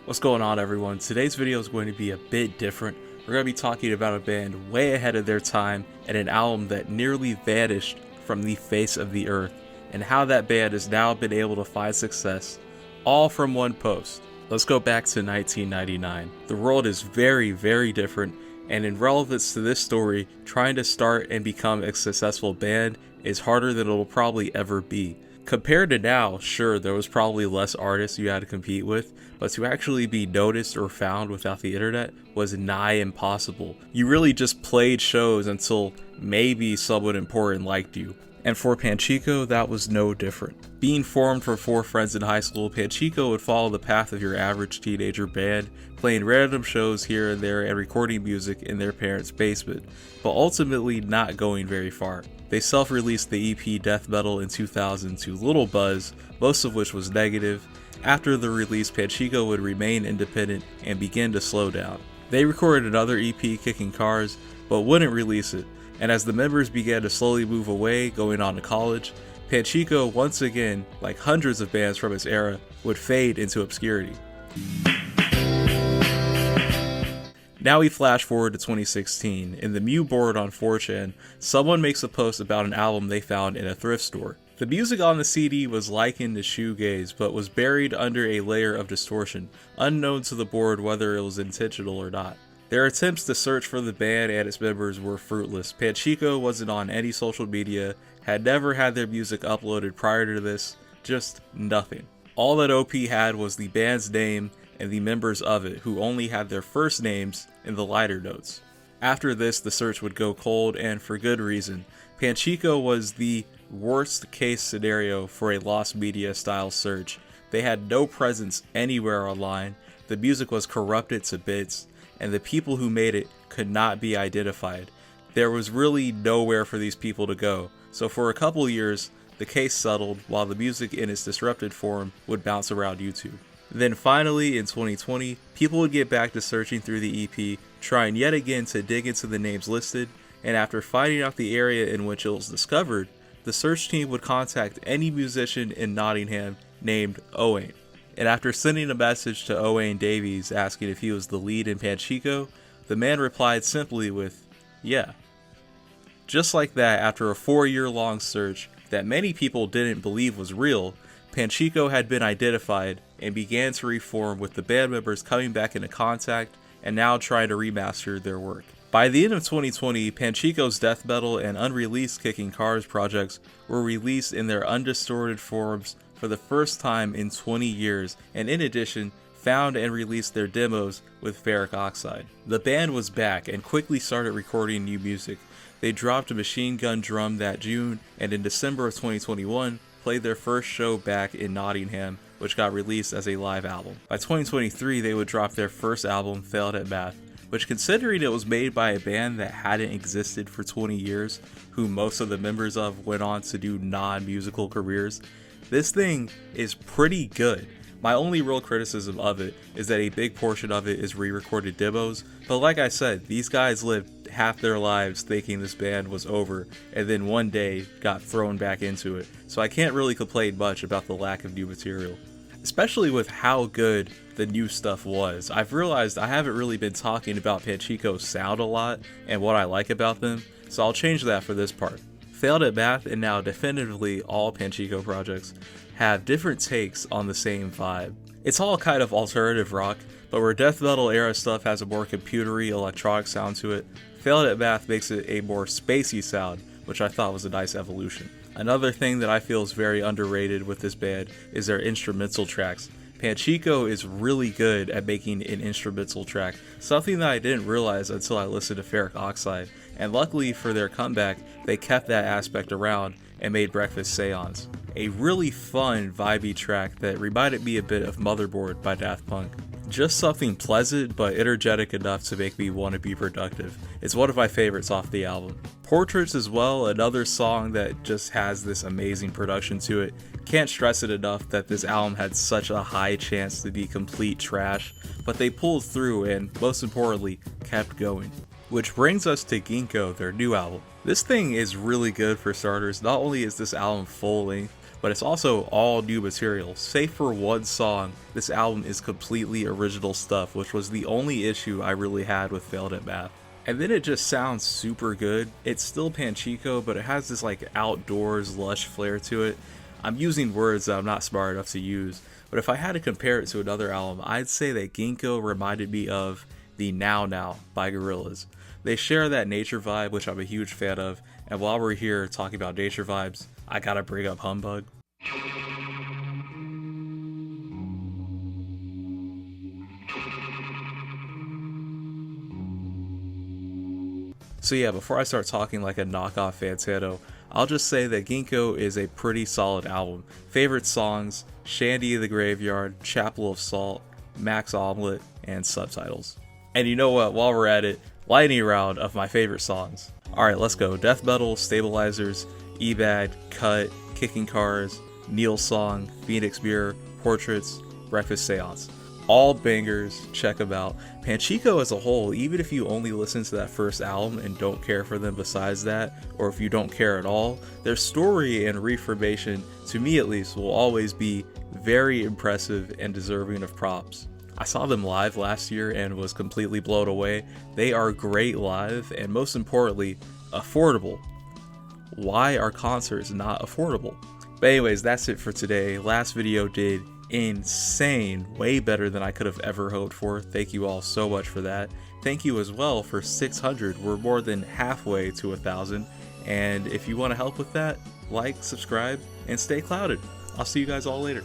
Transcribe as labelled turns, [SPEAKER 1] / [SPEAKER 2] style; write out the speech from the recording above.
[SPEAKER 1] What's going on, everyone? Today's video is going to be a bit different. We're going to be talking about a band way ahead of their time and an album that nearly vanished from the face of the earth, and how that band has now been able to find success, all from one post. Let's go back to 1999. The world is very, very different, and in relevance to this story, trying to start and become a successful band is harder than it'll probably ever be. Compared to now, sure, there was probably less artists you had to compete with, but to actually be noticed or found without the internet was nigh impossible. You really just played shows until maybe someone important liked you. And for Panchiko, that was no different. Being formed from 4 friends in high school, Panchiko would follow the path of your average teenager band, playing random shows here and there and recording music in their parents' basement, but ultimately not going very far. They self-released the EP Death Metal in 2000 to little buzz, most of which was negative. After the release, Panchiko would remain independent and begin to slow down. They recorded another EP, Kicking Cars, but wouldn't release it, and as the members began to slowly move away, going on to college, Panchiko once again, like hundreds of bands from its era, would fade into obscurity. Now we flash forward to 2016. In the Mew board on 4chan, someone makes a post about an album they found in a thrift store. The music on the CD was likened to shoegaze, but was buried under a layer of distortion, unknown to the board whether it was intentional or not. Their attempts to search for the band and its members were fruitless. Panchiko wasn't on any social media, had never had their music uploaded prior to this, just nothing. All that OP had was the band's name and the members of it, who only had their first names in the liner notes. After this, the search would go cold, and for good reason. Panchiko was the worst case scenario for a lost media style search. They had no presence anywhere online, the music was corrupted to bits, and the people who made it could not be identified. There was really nowhere for these people to go, so for a couple years, the case settled while the music in its disrupted form would bounce around YouTube. Then finally, in 2020, people would get back to searching through the EP, trying yet again to dig into the names listed, and after finding out the area in which it was discovered, the search team would contact any musician in Nottingham named Owain. And after sending a message to Owain Davies asking if he was the lead in Panchiko, the man replied simply with, "Yeah." Just like that, after a 4-year-long search that many people didn't believe was real, Panchiko had been identified and began to reform, with the band members coming back into contact and now trying to remaster their work. By the end of 2020, Panchiko's death metal and unreleased Kicking Cars projects were released in their undistorted forms for the first time in 20 years, and in addition, found and released their demos with ferric oxide. The band was back and quickly started recording new music. They dropped a Machine Gun Drum that June, and in December of 2021, played their first show back in Nottingham, which got released as a live album. By 2023, they would drop their first album, Failed at Math, which, considering it was made by a band that hadn't existed for 20 years, who most of the members of went on to do non-musical careers, this thing is pretty good. My only real criticism of it is that a big portion of it is re-recorded demos, but like I said, these guys lived half their lives thinking this band was over, and then one day got thrown back into it, so I can't really complain much about the lack of new material. Especially with how good the new stuff was. I've realized I haven't really been talking about Panchiko's sound a lot and what I like about them, so I'll change that for this part. Failed at Math, and now definitively all Panchiko projects, have different takes on the same vibe. It's all kind of alternative rock, but where death metal era stuff has a more computery electronic sound to it, Failed at Math makes it a more spacey sound, which I thought was a nice evolution. Another thing that I feel is very underrated with this band is their instrumental tracks. Panchiko is really good at making an instrumental track, something that I didn't realize until I listened to Ferric Oxide, and luckily for their comeback, they kept that aspect around and made Breakfast Seance. A really fun, vibey track that reminded me a bit of Motherboard by Daft Punk. Just something pleasant but energetic enough to make me want to be productive. It's one of my favorites off the album. Portraits as well, another song that just has this amazing production to it. Can't stress it enough that this album had such a high chance to be complete trash, but they pulled through and, most importantly, kept going. Which brings us to Ginkgo, their new album. This thing is really good for starters. Not only is this album full length, but it's also all new material. Save for one song, this album is completely original stuff, which was the only issue I really had with Failed at Math. And then it just sounds super good. It's still Panchiko, but it has this like outdoors lush flair to it. I'm using words that I'm not smart enough to use, but if I had to compare it to another album, I'd say that Ginkgo reminded me of the Now Now by Gorillaz. They share that nature vibe, which I'm a huge fan of, and while we're here talking about nature vibes, I gotta bring up Humbug. So yeah, before I start talking like a knockoff Fantano, I'll just say that Ginkgo is a pretty solid album. Favorite songs: Shandy of the Graveyard, Chapel of Salt, Max Omelette, and Subtitles. And you know what, while we're at it, lightning round of my favorite songs. Alright, let's go. Death Metal, Stabilizers, Ebad, Cut, Kicking Cars, Neil's Song, Phoenix Mirror, Portraits, Breakfast Seance. All bangers, check them out. Panchiko as a whole, even if you only listen to that first album and don't care for them besides that, or if you don't care at all, their story and reformation, to me at least, will always be very impressive and deserving of props. I saw them live last year and was completely blown away. They are great live and, most importantly, affordable. Why are concerts not affordable? But anyways, that's it for today. Last video did insane, way better than I could have ever hoped for. Thank you all so much for that. Thank you as well for 600. We're more than halfway to 1,000. And if you want to help with that, like, subscribe, and stay clouded. I'll see you guys all later.